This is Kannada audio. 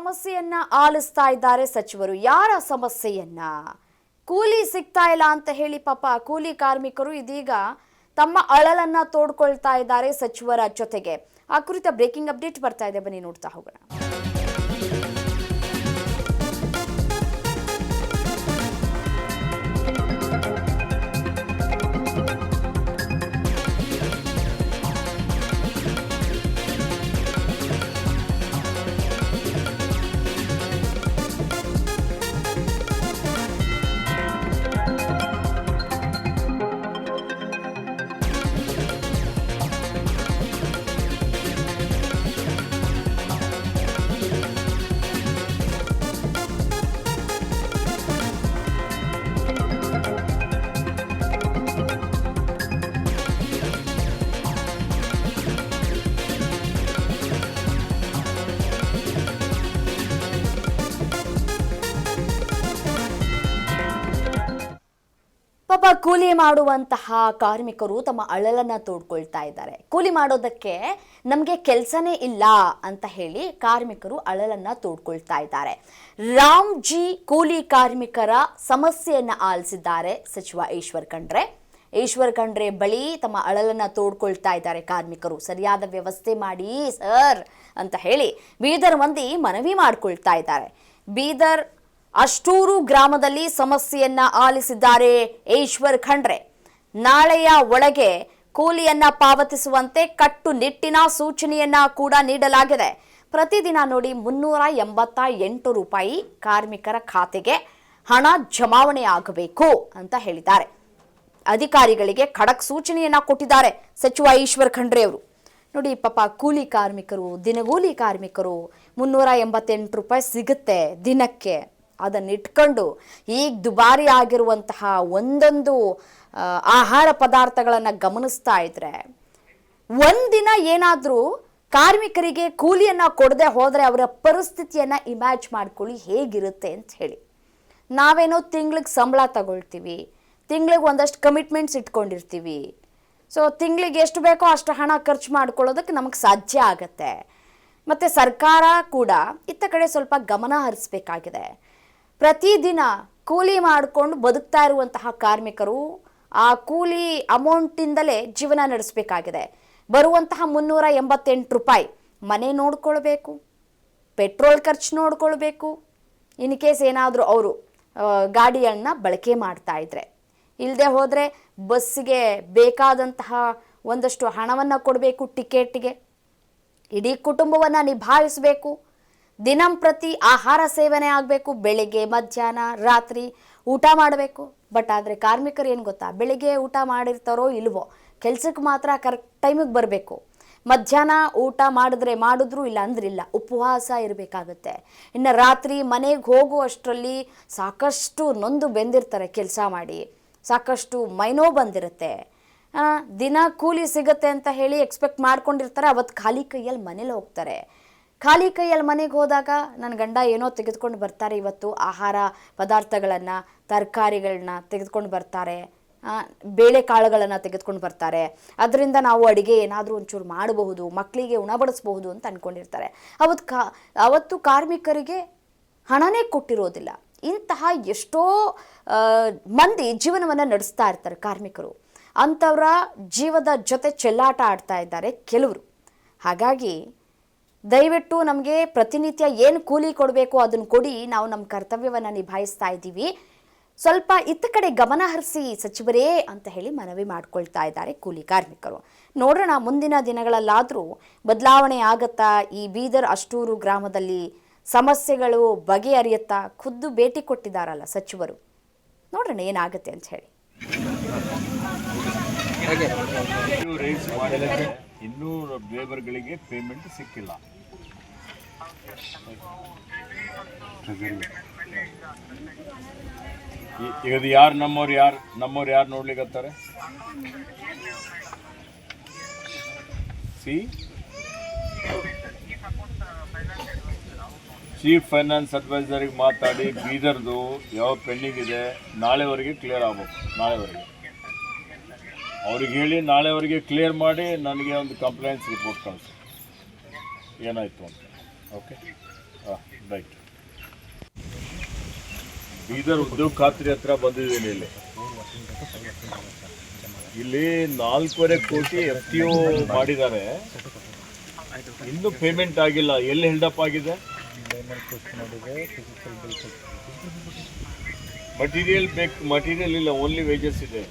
ಸಮಸ್ಯೆಯನ್ನ ಆಲಿಸ್ತಾ ಇದ್ದಾರೆ ಸಚಿವರು. ಯಾರ ಸಮಸ್ಯೆಯನ್ನ? ಕೂಲಿ ಸಿಗ್ತಾ ಇಲ್ಲ ಅಂತ ಹೇಳಿ ಪಾಪ ಕೂಲಿ ಕಾರ್ಮಿಕರು ಇದೀಗ ತಮ್ಮ ಅಳಲನ್ನ ತೋಡ್ಕೊಳ್ತಾ ಇದ್ದಾರೆ ಸಚಿವರ ಜೊತೆಗೆ. ಆ ಕುರಿತ ಬ್ರೇಕಿಂಗ್ ಅಪ್ಡೇಟ್ ಬರ್ತಾ ಇದೆ, ಬನ್ನಿ ನೋಡ್ತಾ ಹೋಗೋಣ. ಪಾಪ ಕೂಲಿ ಮಾಡುವಂತಹ ಕಾರ್ಮಿಕರು ತಮ್ಮ ಅಳಲನ್ನ ತೋಡ್ಕೊಳ್ತಾ ಇದ್ದಾರೆ. ಕೂಲಿ ಮಾಡೋದಕ್ಕೆ ನಮಗೆ ಕೆಲಸನೇ ಇಲ್ಲ ಅಂತ ಹೇಳಿ ಕಾರ್ಮಿಕರು ಅಳಲನ್ನ ತೋಡ್ಕೊಳ್ತಾ ಇದ್ದಾರೆ. ರಾಮ್ಜಿ ಕೂಲಿ ಕಾರ್ಮಿಕರ ಸಮಸ್ಯೆಯನ್ನ ಆಲಿಸಿದ್ದಾರೆ ಸಚಿವ ಈಶ್ವರ್ ಖಂಡ್ರೆ ಬಳಿ ತಮ್ಮ ಅಳಲನ್ನ ತೋಡ್ಕೊಳ್ತಾ ಇದ್ದಾರೆ ಕಾರ್ಮಿಕರು. ಸರಿಯಾದ ವ್ಯವಸ್ಥೆ ಮಾಡಿ ಸರ್ ಅಂತ ಹೇಳಿ ಬೀದರ್ ಮಂದಿ ಮನವಿ ಮಾಡ್ಕೊಳ್ತಾ ಇದ್ದಾರೆ. ಬೀದರ್ ಅಷ್ಟೂರು ಗ್ರಾಮದಲ್ಲಿ ಸಮಸ್ಯೆಯನ್ನ ಆಲಿಸಿದ್ದಾರೆ ಈಶ್ವರ್ ಖಂಡ್ರೆ. ನಾಳೆಯ ಒಳಗೆ ಕೂಲಿಯನ್ನ ಪಾವತಿಸುವಂತೆ ಕಟ್ಟುನಿಟ್ಟಿನ ಸೂಚನೆಯನ್ನ ಕೂಡ ನೀಡಲಾಗಿದೆ. ಪ್ರತಿದಿನ ನೋಡಿ 388 ರೂಪಾಯಿ ಕಾರ್ಮಿಕರ ಖಾತೆಗೆ ಹಣ ಜಮಾವಣೆ ಆಗಬೇಕು ಅಂತ ಹೇಳಿದ್ದಾರೆ. ಅಧಿಕಾರಿಗಳಿಗೆ ಖಡಕ್ ಸೂಚನೆಯನ್ನ ಕೊಟ್ಟಿದ್ದಾರೆ ಸಚಿವ ಈಶ್ವರ್ ಖಂಡ್ರೆ ಅವರು. ನೋಡಿ ಪಾಪ ಕೂಲಿ ಕಾರ್ಮಿಕರು, ದಿನಗೂಲಿ ಕಾರ್ಮಿಕರು 388 ರೂಪಾಯಿ ಸಿಗುತ್ತೆ ದಿನಕ್ಕೆ. ಅದನ್ನಿಟ್ಕೊಂಡು ಈಗ ದುಬಾರಿ ಆಗಿರುವಂತಹ ಒಂದೊಂದು ಆಹಾರ ಪದಾರ್ಥಗಳನ್ನು ಗಮನಿಸ್ತಾ ಇದ್ರೆ ಒಂದಿನ ಏನಾದರೂ ಕಾರ್ಮಿಕರಿಗೆ ಕೂಲಿಯನ್ನು ಕೊಡದೆ ಹೋದರೆ ಅವರ ಪರಿಸ್ಥಿತಿಯನ್ನು ಇಮ್ಯಾಜ್ ಮಾಡ್ಕೊಳ್ಳಿ ಹೇಗಿರುತ್ತೆ ಅಂತ ಹೇಳಿ. ನಾವೇನೋ ತಿಂಗ್ಳಿಗೆ ಸಂಬಳ ತಗೊಳ್ತೀವಿ, ತಿಂಗ್ಳಿಗೆ ಒಂದಷ್ಟು ಕಮಿಟ್ಮೆಂಟ್ಸ್ ಇಟ್ಕೊಂಡಿರ್ತೀವಿ. ಸೊ ತಿಂಗಳಿಗೆ ಎಷ್ಟು ಬೇಕೋ ಅಷ್ಟು ಹಣ ಖರ್ಚು ಮಾಡ್ಕೊಳ್ಳೋದಕ್ಕೆ ನಮಗೆ ಸಾಧ್ಯ ಆಗತ್ತೆ. ಮತ್ತು ಸರ್ಕಾರ ಕೂಡ ಇತ್ತ ಕಡೆ ಸ್ವಲ್ಪ ಗಮನ ಹರಿಸಬೇಕಾಗಿದೆ. ಪ್ರತಿದಿನ ಕೂಲಿ ಮಾಡಿಕೊಂಡು ಬದುಕ್ತಾ ಇರುವಂತಹ ಕಾರ್ಮಿಕರು ಆ ಕೂಲಿ ಅಮೌಂಟಿಂದಲೇ ಜೀವನ ನಡೆಸಬೇಕಾಗಿದೆ. ಬರುವಂತಹ 388 ರೂಪಾಯಿ ಮನೆ ನೋಡ್ಕೊಳ್ಬೇಕು, ಪೆಟ್ರೋಲ್ ಖರ್ಚು ನೋಡ್ಕೊಳ್ಬೇಕು, ಇನ್ ಕೇಸ್ ಏನಾದರೂ ಅವರು ಗಾಡಿಯನ್ನು ಬಳಕೆ ಮಾಡ್ತಾ ಇದ್ರೆ. ಇಲ್ಲದೆ ಹೋದರೆ ಬಸ್ಸಿಗೆ ಬೇಕಾದಂತಹ ಒಂದಷ್ಟು ಹಣವನ್ನು ಕೊಡಬೇಕು, ಟಿಕೆಟ್ಗೆ, ಇಡೀ ಕುಟುಂಬವನ್ನು ನಿಭಾಯಿಸಬೇಕು. ದಿನಂಪ್ರತಿ ಆಹಾರ ಸೇವನೆ ಆಗಬೇಕು, ಬೆಳಿಗ್ಗೆ ಮಧ್ಯಾಹ್ನ ರಾತ್ರಿ ಊಟ ಮಾಡಬೇಕು. ಬಟ್ ಆದರೆ ಕಾರ್ಮಿಕರು ಏನು ಗೊತ್ತಾ, ಬೆಳಿಗ್ಗೆ ಊಟ ಮಾಡಿರ್ತಾರೋ ಇಲ್ವೋ, ಕೆಲಸಕ್ಕೆ ಮಾತ್ರ ಕರೆಕ್ಟ್ ಟೈಮಿಗೆ ಬರಬೇಕು. ಮಧ್ಯಾಹ್ನ ಊಟ ಮಾಡಿದ್ರು ಇಲ್ಲ ಅಂದ್ರಿಲ್ಲ, ಉಪವಾಸ ಇರಬೇಕಾಗತ್ತೆ. ಇನ್ನು ರಾತ್ರಿ ಮನೆಗೆ ಹೋಗುವಷ್ಟರಲ್ಲಿ ಸಾಕಷ್ಟು ನೊಂದು ಬೆಂದಿರ್ತಾರೆ ಕೆಲಸ ಮಾಡಿ, ಸಾಕಷ್ಟು ಮೈನೋ ಬಂದಿರುತ್ತೆ. ದಿನ ಕೂಲಿ ಸಿಗುತ್ತೆ ಅಂತ ಹೇಳಿ ಎಕ್ಸ್ಪೆಕ್ಟ್ ಮಾಡ್ಕೊಂಡಿರ್ತಾರೆ. ಅವತ್ತು ಖಾಲಿ ಕೈಯಲ್ಲಿ ಮನೇಲಿ ಹೋಗ್ತಾರೆ. ಖಾಲಿ ಕೈಯಲ್ಲಿ ಮನೆಗೆ ಹೋದಾಗ ನನ್ನ ಗಂಡ ಏನೋ ತೆಗೆದುಕೊಂಡು ಬರ್ತಾರೆ, ಇವತ್ತು ಆಹಾರ ಪದಾರ್ಥಗಳನ್ನು, ತರಕಾರಿಗಳನ್ನ ತೆಗೆದುಕೊಂಡು ಬರ್ತಾರೆ, ಬೇಳೆಕಾಳುಗಳನ್ನು ತೆಗೆದುಕೊಂಡು ಬರ್ತಾರೆ. ಅದರಿಂದ ನಾವು ಅಡುಗೆ ಏನಾದರೂ ಒಂಚೂರು ಮಾಡಬಹುದು, ಮಕ್ಕಳಿಗೆ ಉಣಬಡಿಸ್ಬಹುದು ಅಂತ ಅಂದ್ಕೊಂಡಿರ್ತಾರೆ. ಅವತ್ತು ಕಾರ್ಮಿಕರಿಗೆ ಹಣನೇ ಕೊಟ್ಟಿರೋದಿಲ್ಲ. ಇಂತಹ ಎಷ್ಟೋ ಮಂದಿ ಜೀವನವನ್ನು ನಡೆಸ್ತಾ ಇರ್ತಾರೆ ಕಾರ್ಮಿಕರು. ಅಂಥವರ ಜೀವದ ಜೊತೆ ಚೆಲ್ಲಾಟ ಆಡ್ತಾ ಇದ್ದಾರೆ ಕೆಲವರು. ಹಾಗಾಗಿ ದಯವಿಟ್ಟು ನಮಗೆ ಪ್ರತಿನಿತ್ಯ ಏನು ಕೂಲಿ ಕೊಡಬೇಕು ಅದನ್ನು ಕೊಡಿ, ನಾವು ನಮ್ಮ ಕರ್ತವ್ಯವನ್ನು ನಿಭಾಯಿಸ್ತಾ ಇದ್ದೀವಿ, ಸ್ವಲ್ಪ ಇತ್ತ ಕಡೆ ಗಮನ ಹರಿಸಿ ಸಚಿವರೇ ಅಂತ ಹೇಳಿ ಮನವಿ ಮಾಡ್ಕೊಳ್ತಾ ಇದ್ದಾರೆ ಕೂಲಿ ಕಾರ್ಮಿಕರು. ನೋಡೋಣ ಮುಂದಿನ ದಿನಗಳಲ್ಲಾದರೂ ಬದಲಾವಣೆ ಆಗತ್ತಾ? ಈ ಬೀದರ್ ಅಷ್ಟೂರು ಗ್ರಾಮದಲ್ಲಿ ಸಮಸ್ಯೆಗಳು ಬಗೆಹರಿಯುತ್ತಾ? ಖುದ್ದು ಭೇಟಿ ಕೊಟ್ಟಿದ್ದಾರಲ್ಲ ಸಚಿವರು, ನೋಡೋಣ ಏನಾಗುತ್ತೆ ಅಂತ ಹೇಳಿ. ಇನ್ನೂ ಲೇಬರ್ಗಳಿಗೆ ಪೇಮೆಂಟ್ ಸಿಕ್ಕಿಲ್ಲ. ಈಗ ಯಾರು ನಮ್ಮವ್ರು ಯಾರು ನೋಡ್ಲಿಕ್ಕತ್ತಾರೆ? ಚೀಫ್ ಫೈನಾನ್ಸ್ ಅಡ್ವೈಸರಿಗೆ ಮಾತಾಡಿ ಬೀದರ್ದು ಯಾವ ಪೆಂಡಿಂಗ್ ಇದೆ ನಾಳೆವರೆಗೆ ಕ್ಲಿಯರ್ ಆಗ್ಬೇಕು. ನಾಳೆವರೆಗೆ ಅವ್ರಿಗೆ ಹೇಳಿ ನಾಳೆವರೆಗೆ ಕ್ಲಿಯರ್ ಮಾಡಿ ನನಗೆ ಒಂದು ಕಂಪ್ಲೇಂಟ್ಸ್ ರಿಪೋರ್ಟ್ ಕಳಿಸಿ ಏನಾಯಿತು ಅಂತ. ಓಕೆ, ಹಾಂ. ರೈಟ್. ಬೀದರ್ ಉದ್ಯೋಗ ಖಾತ್ರಿ ಹತ್ರ ಬಂದಿದ್ದೀನಿ ಇಲ್ಲಿ 4.5 ಕೋಟಿ FTO ಮಾಡಿದ್ದಾರೆ, ಇನ್ನೂ ಪೇಮೆಂಟ್ ಆಗಿಲ್ಲ. ಎಲ್ಲಿ ಹೆಲ್ಡಪ್ ಆಗಿದೆ? ಮಟೀರಿಯಲ್ ಬೇಕು, ಮಟೀರಿಯಲ್ ಇಲ್ಲ, ಓನ್ಲಿ ವೇಜಸ್ ಇದೆ.